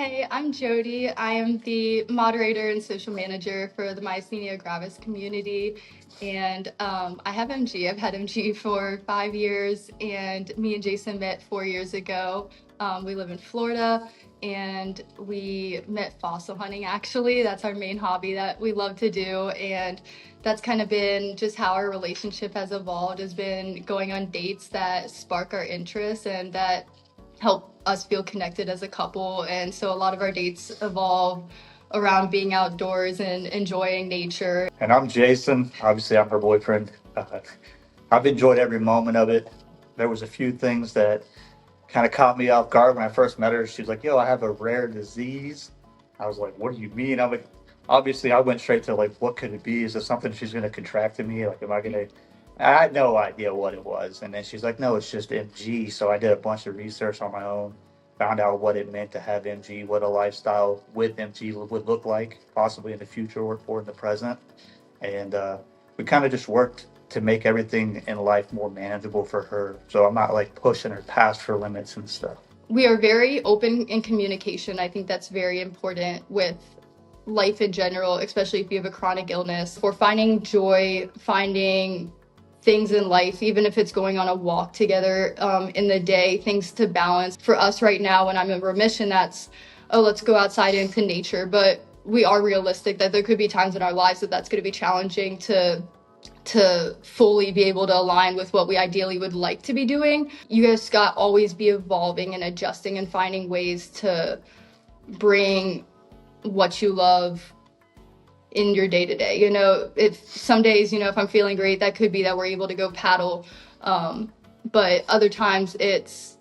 Hey, I'm Jodi. I am the moderator and social manager for the myasthenia gravis community. And I have MG. I've had MG for 5 years, and me and Jason met 4 years ago. We live in Florida, and we met fossil hunting, actually. That's our main hobby that we love to do. And that's kind of been just how our relationship has evolved, has been going on dates that spark our interests and that help us feel connected as a couple. And so a lot of our dates evolve around being outdoors and enjoying nature. And I'm Jason. Obviously, I'm her boyfriend. I've enjoyed every moment of it. There was a few things that kind of caught me off guard when I first met her. She was like, "Yo, I have a rare disease." I was like, "What do you mean?" I'm like, obviously, I went straight to like, "What could it be? Is it something she's going to contract in me? Like, am I going to?" I had no idea what it was. And then she's like, "No, it's just MG." So I did a bunch of research on my own, found out what it meant to have MG, what a lifestyle with MG would look like, possibly in the future or in the present. And we kind of just worked to make everything in life more manageable for her. So I'm not like pushing her past her limits and stuff. We are very open in communication. I think that's very important with life in general, especially if you have a chronic illness. For finding joy, finding things in life, even if it's going on a walk together in the day, things to balance. For us right now, when I'm in remission, that's, oh, let's go outside into nature. But we are realistic that there could be times in our lives that that's going to be challenging to fully be able to align with what we ideally would like to be doing. You guys got always be evolving and adjusting and finding ways to bring what you love in your day to day. You know, if some days, if I'm feeling great, that could be that we're able to go paddle. But other times it's,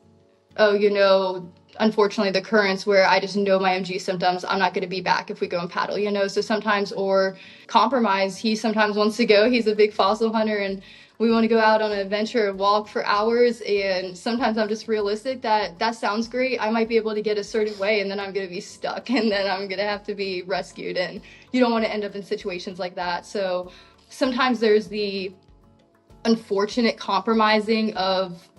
unfortunately the currents where I just know my MG symptoms, I'm not going to be back if we go and paddle, so sometimes, or compromise. He sometimes wants to go, he's a big fossil hunter, and we want to go out on an adventure and walk for hours. And sometimes I'm just realistic that sounds great. I might be able to get a certain way, and then I'm going to be stuck, and then I'm going to have to be rescued. And you don't want to end up in situations like that. So sometimes there's the unfortunate compromising of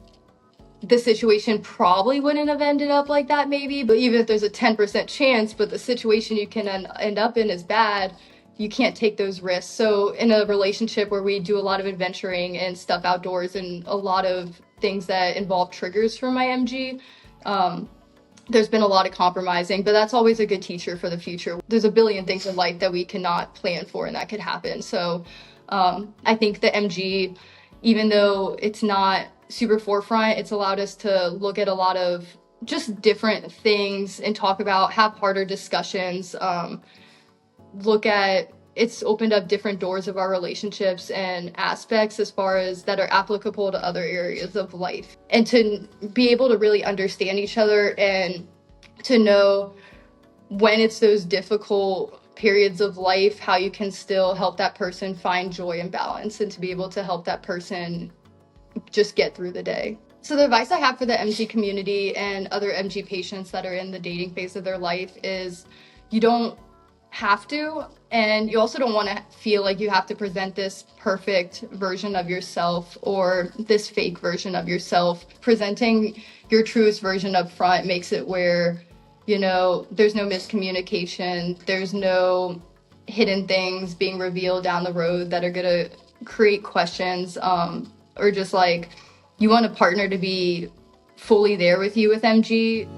the situation probably wouldn't have ended up like that maybe, but even if there's a 10% chance, but the situation you can end up in is bad, you can't take those risks. So in a relationship where we do a lot of adventuring and stuff outdoors and a lot of things that involve triggers for my MG, there's been a lot of compromising, but that's always a good teacher for the future. There's a billion things in life that we cannot plan for and that could happen. So I think the MG, even though it's not super forefront, it's allowed us to look at a lot of just different things and talk about, have harder discussions, it's opened up different doors of our relationships and aspects as far as that are applicable to other areas of life, and to be able to really understand each other and to know when it's those difficult periods of life, how you can still help that person find joy and balance, and to be able to help that person just get through the day. So the advice I have for the MG community and other MG patients that are in the dating phase of their life is, you don't have to, and you also don't want to feel like you have to present this perfect version of yourself or this fake version of yourself. Presenting your truest version up front makes it where, there's no miscommunication, there's no hidden things being revealed down the road that are going to create questions, or just like, you want a partner to be fully there with you with MG.